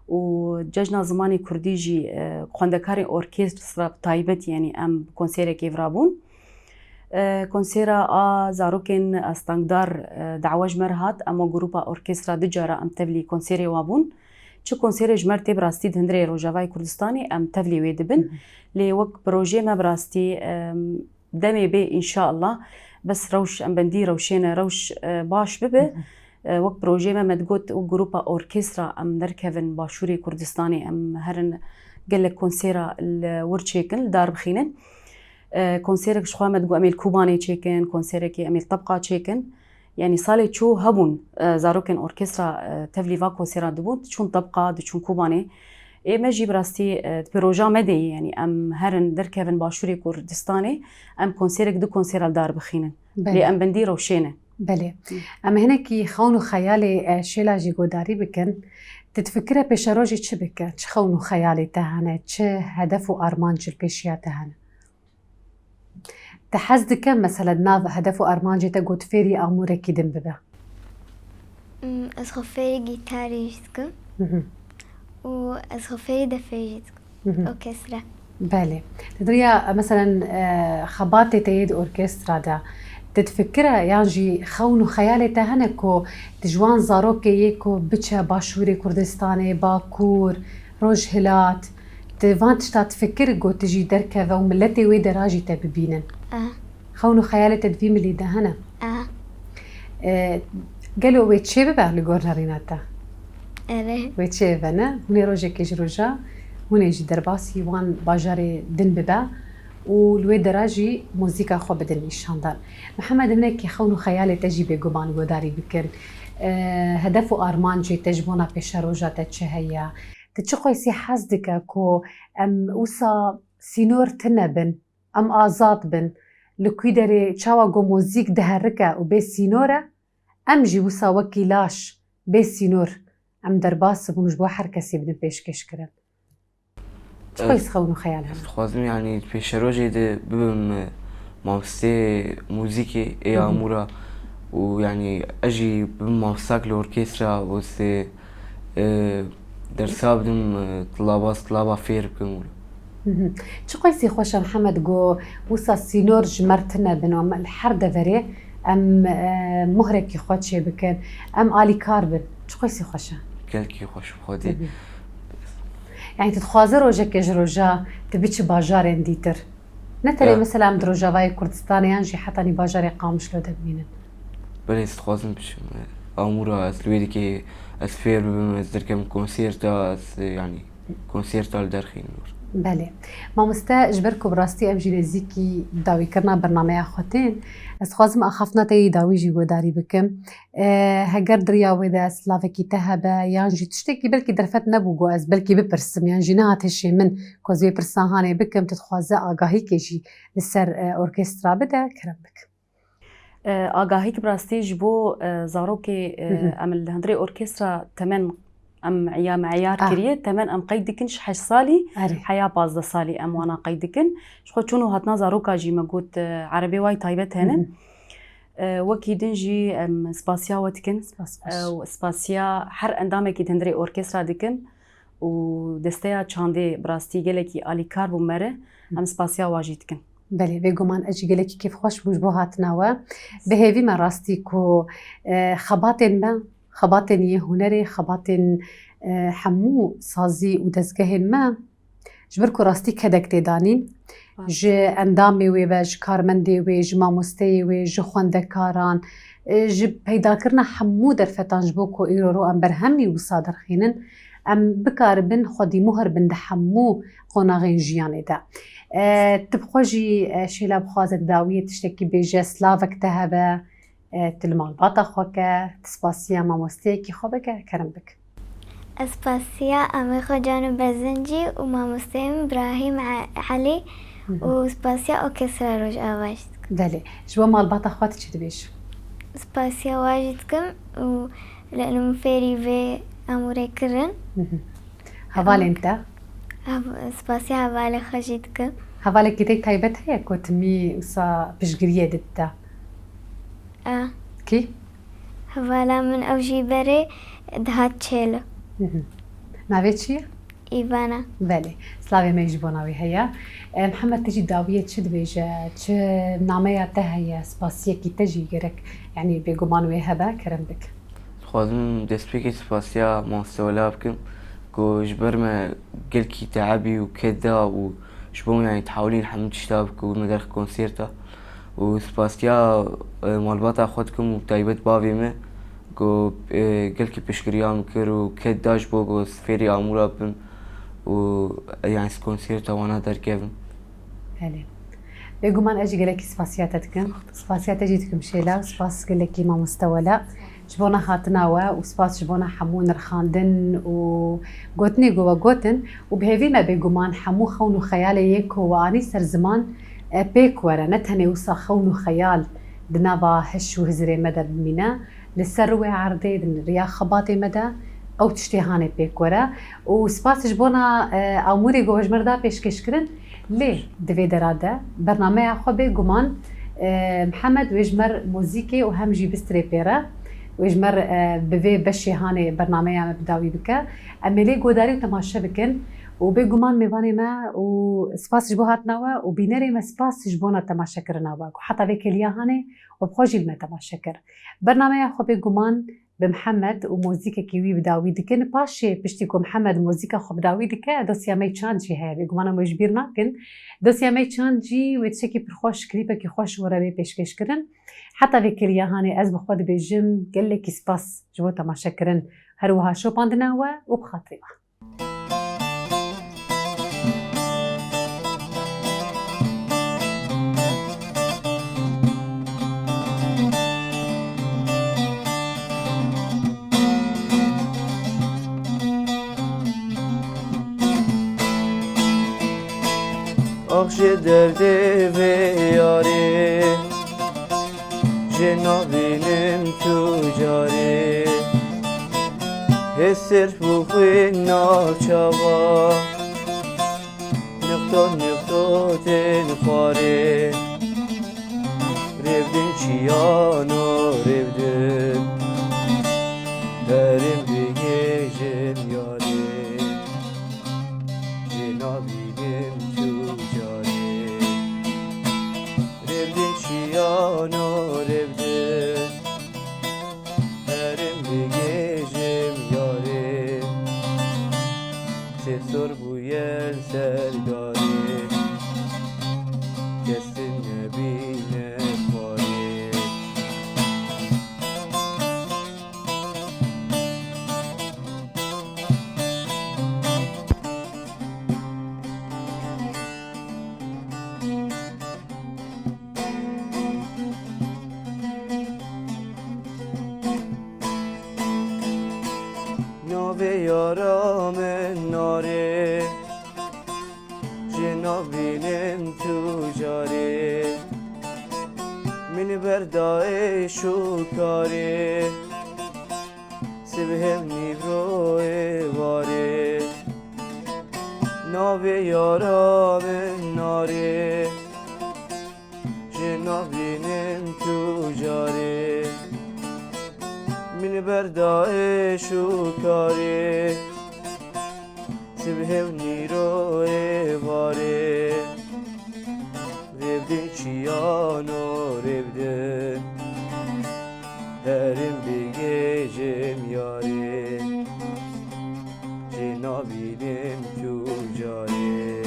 وججنا زماني كردي جي خوندكاري اوركسترا تايبت يعني ام كونسيرا كيفرابون كونسيرا زاروكن استانغدار دعواج مرهات اما جروبا اوركسترا دجارا ام تبلي كونسيري وابون چه كونسيري جمر تي براستي دهندري روجاواي كردستاني ام تبلي ويدبن لي وك بروجي ما براستي دمي بي ان شاء الله بس روش ام بندي روشينا روش باش ببه وقت بروجي ما مدقوت وجروبا اوركسترا ام نركبن باشوري كردستاني ام هرن قالك كونسيرا الورتشيكن دار بخينن كونسيرك شخوا مدقو اميل كوباني تشيكن كونسيرك اميل طبقة تشيكن يعني صالي تشو هبون زاروكن اوركسترا تفليفا كونسيرا دبون تشون طبقة تشون كوباني اي ما جي براستي بروجا مدي يعني ام هرن دركبن باشوري كردستاني ام كونسيرك دو كونسيرا دار بخينن لي ام بندي روشينه بله اما هناك خونو خيالي شيلا جي قداري بكن تتفكرها بيشاروجي چه بكن چه خونو خيالي تهانه چه هدف و ارمان جل بيشيا تهانه تحزدك مثلا ناف هدف و ارمان جي تقود فيري امورك دم ببا أسخفيري جيتاري جتكم وأسخفيري دفاجي جتكم أوركسترا بله تدريا مثلا خباتي تيد أوركسترا دا تتفكرها يعني خونو خيالي تهنكو تجوان زاروكي يكو بچا باشوري كردستاني باكور روج هلات تفان تشتا تفكر جو تجي دركة وملتي وي دراجي تببينن خونو خيالي تدفي ملي دهنا قالوا ويتشيبه بقى لقورنا ريناتا ويتشيبه نا هوني روجي كيج روجا هوني يجي درباسي وان باجاري دن ببا والوي دراجي موزيكا خو بدل الشاندار محمد هناك خونو خيالي تجي بقبان وداري بكر هدف ارمان جي تجبونا بشروجا تتشهيا تتشخوي سي حزدك كو ام اوسا سينور تنبن ام ازاد بن لكويدري تشاوا جو موزيك دهركا وبي سينورا ام جي اوسا وكيلاش بي سينور ام درباس بمش بو حركسي بدن بيشكش كرن كويس خونو خيالها خوازم يعني بيشروجي ده ببم مامستي موزيكي اي امورا ويعني اجي بمامستاك الاوركسترا وسي درسا بدم طلابة فير بكمول شو كويسي خوشا محمد جو وصا سينور جمرتنا بنو الحر دفري ام مهركي خوتشي بكن ام آلي كاربن شو كويسي خوشا كالكي خوش بخودي يعني تتخوازر روجك جروجا تبيتش باجارين ديتر نتري مثلا ام دروجاواي كردستاني ينجي حتى ني باجاري قامش لو دبينن بلي تخوازم بش امورا اسلويدي كي اسفير بمزدركم كونسيرتا يعني كونسيرتا الدرخين بله ما مستا جبركو براستي ام جينيزيكي داوي كرنا برنامج خوتين از خوازم اخافنا تي داوي جي وداري بكم هجر دريا ودا سلافيكي تهبا يانجي تشتكي بلكي درفت نبو جو از بلكي ببرسم يعني جينات هشي من كوزي برسان هاني بكم تتخوازا اغاهي كيجي لسر اوركسترا بدا كرم بك اغاهيك براستي جبو زاروكي عمل هندري اوركسترا تمن ام معيار كريه تمن ام قيدكنش حش صالي حياه باز صالي ام وانا قيدكن شخو شنو هاتنا زاروكا جي مقود عربي واي تايبت هنا وكي دنجي ام سباسيا وتكن سباسيا حر اندامك تندري اوركسترا دكن و دستەیە چاندێ براستی gelekî alîkar bû me re em spasiya wa jî dikin. بله بێگومان ئەجی gelekî kêfxweş bû ji bo hatinawe bihêvî me rastî ku xebatên me xebatên yê hunerê xebatên hemû sazî û dezgehên me ji bir ku rastî kedek têdanîn ji endamê wê ve ji karmendê wê ji mamosteyê wê ji xwendekaran ji peydakirina hemû derfetan ji bo ku îro em berhemî wisa derxînin em bikaribin xwedî muhir bin di hemû qonaxên jiyanê de. Tu bixwe jî şêla bixwaze dawiyê tiştekî bêje slavek te hebe tu li malbata xwe ke tu spasiya mamosteyekî xwe bike kerim bik. اسپاسیا امیر خواجان برزنجی و مامۆستاییم براهیم علی و سپاسیا ئۆرکێسترا ڕۆژئاواش دکم. بله ji bo malbata xwe tu çi dibêj? سپاسیا واژی دکم و لەنم فێری vê ئامورێکردن Hevalên te سپاسیا هەڤالێ خەژی دکم. hevalekî te taybet heye ku timî wisa piştgiriyê did te? Kî? هەڤالا من ئەو ژی بەرێ دەهات چێلە Navê çi ye? ئیڤانە. Belê slavê me ji bo navê heye. Mihemed te jî dawiyê çi dibêje? Çi nameya te heye? Spasiyekî te jî gerek yanî bêguman wê hebe kerim bik. Dixwazim destpêkê spasiya mastewala bikim ku ji ber me gelekî teebî û ket da û ji bo me yanî tehewilîn hemû tişta bike û me gerx konserta û spasiya malbata xwe dikim û taybet bavê me ku gelekî piştgiriya min kir û ket da ji bo ku fêrî amûra bin û yanî konserta wana derkevin. Belê. Bêguman ez jî gelekî spasiya te dikim. Spasiya te jî dikim şêla spas gelekî mamostewala ji bo nehatina we û spas ji bo ne hemû nirxandin û gotinê ku we gotin û bihêvî me bêguman hemû xewn û xeyalê yê ku we anî ser ziman pêk were ne tenê wisa xewn û xeyal di nava hiş û hizirê me de bimîne li ser wê erdê di riya xebatê me de ew tiştê hanê pêk were û spas ji bo na amûrê ku ji me re da pêşkêşkirin lê di vê dera de bernameya xwe bêguman Mihemed wê ji me re mûzîkê û hem jî bistirê pêre wê ji me re bi vê beşê hanê bernameya me bi dawî bike em ê lê godarî û temaşe bikin û bêguman mêvanê me û spas ji bo hatina we û bînerê me spas ji bo na temaşekirina we ku heta vê kêliya hanê we bi xwe jî me temaşe kir. Bernameya xwe bêguman bi Mihemed û mûzîkekî wî bi dawî dikin paşê piştî ku Mihemed mûzîka xwe bi dawî dike dosya me çand jî heye bêguman em wê ji bîr nakin dosya me çand jî wê tiştekî pir xweş klîpekî xweş were wê pêşkêşkirin heta vê kêliya hanê ez bi xwe dibêjim gelekî spas ji bo temaşekirin her wiha şopandina we û bi xatirê we. آخش درده و یاری جنابینم تو جاری هستر بخوی ناچوا نقطه تنخواره ربدن چیانو ربدن درم بگیجم یاری جنابینم تو جاری ربدن چیانو ربدن درم بگیجم یاری سر بویل سرگاری کسی نبینه خواری نوه یارام ناره جنابینم تو جاره من بردای شکاره سبهم نیبروی واره نوه یارام ناره جنابینم تو جاره من بردای شکاره سبه نیرو واره ربده چیانو ربده هرم بگیجم یاره جنابینم تو جاره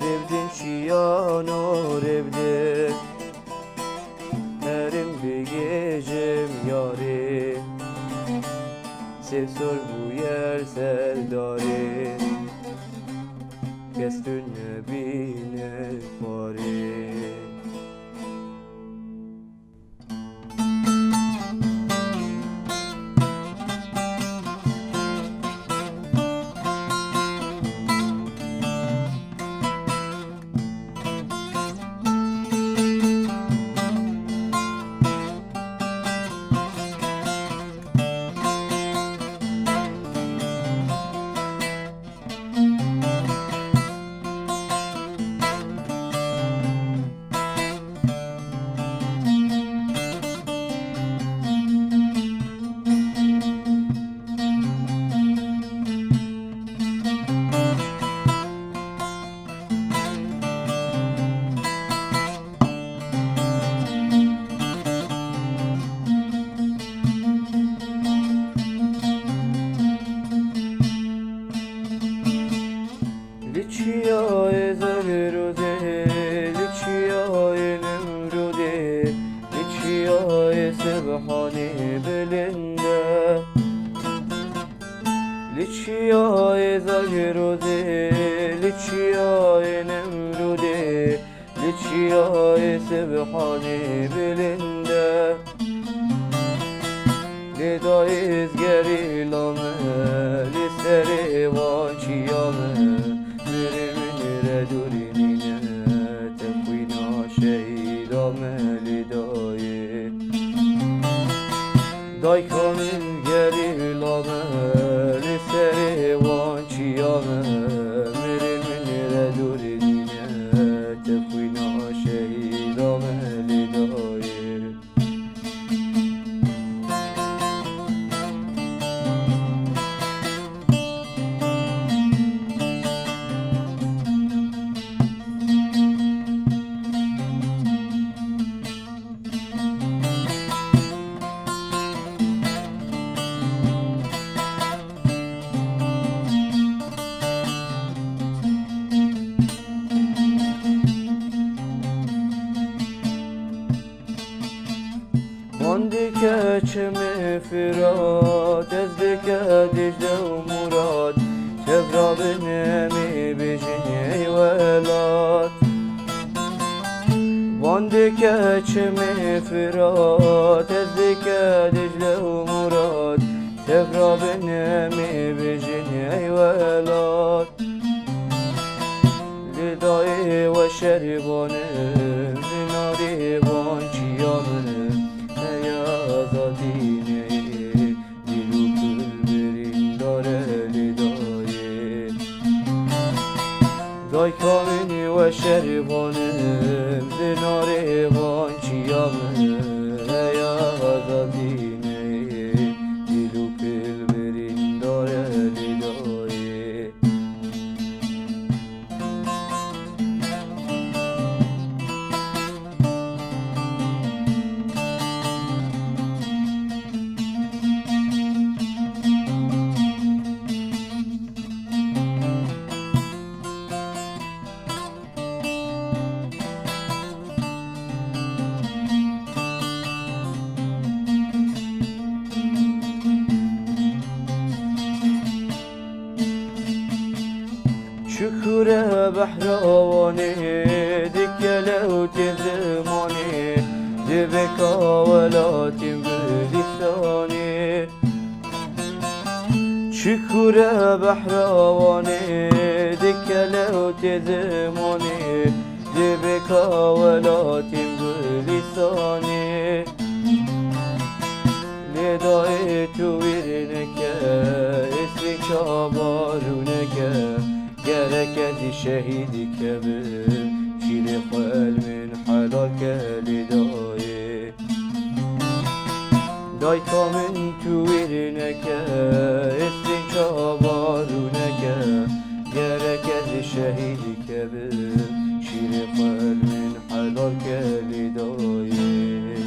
ربدن چیانو ربده هرم بگیجم یاره سر بویر سر داره کس تو نبینه خواره لچیای زهروده لچیای نمروده لچیای سبحانی بلنده لچیای زهروده لچیای نمروده لچیای سبحانی بلنده ندای ازگری لامه لسر وانچیامه دورینینه تفوینا شهیدا ملی دایه دای کامل گری لامه لسر وانچیامه میری منیره دورینینه تفوینا شهیدا ملی دایه ماندی که چمه فراد از دکه دجده و مراد چفرا بنمی بجنی ولاد ماندی که چمه فراد از دکه دجده و مراد چفرا بنمی بجنی ولاد لدای و شریبانم زناری وانچیامم آزادینه دیلو کل برین داره لدایه دای کامنی و شریبانم زناره وانچیامه یا آزادینه دیلو کل برین داره لدایه شكر بحرواني دكلا وتزماني دبكا ولا تنبلساني شكر بحرواني دكلا وتزماني دبكا ولا تنبلساني لدای تو ویرنک اسمی چابارونک گرکتی شهیدی که به چیل خل من حلاک لدای دای کامن تو ویرنک اسمی شابارونك جارك الشهيد كبير شير قلب من حلالك لدايه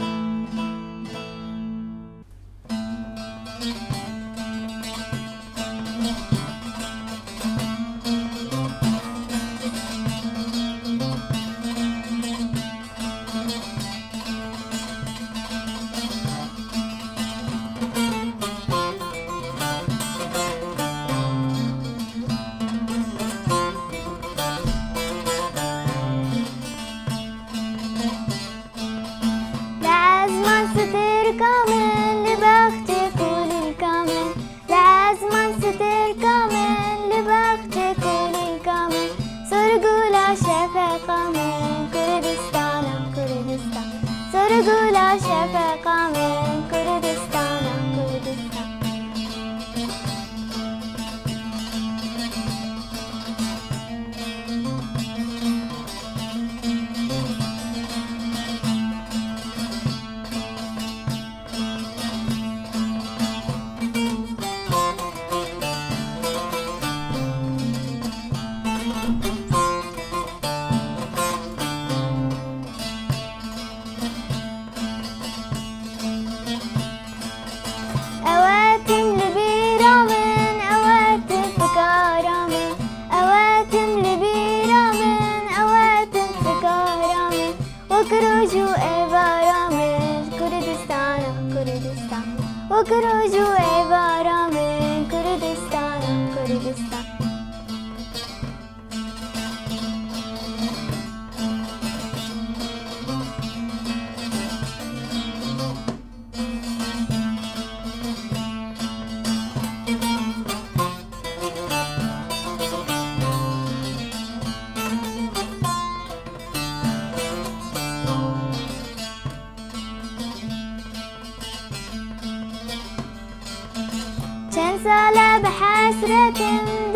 لعزمان ستر كامل لبختك وللكامل لعزمان ستر كامل لبختك وللكامل سرقولا شفقة من كردستان كردستان سرقولا شفقة من كردستان كردستان أواتم لبيرة من أواتم فكارة من أواتم لبيرة من أواتم فكارة من وكروجو عبارة من كردستان كردستان وكروجو عبارة من كردستان كردستان چند ساله بحسرتم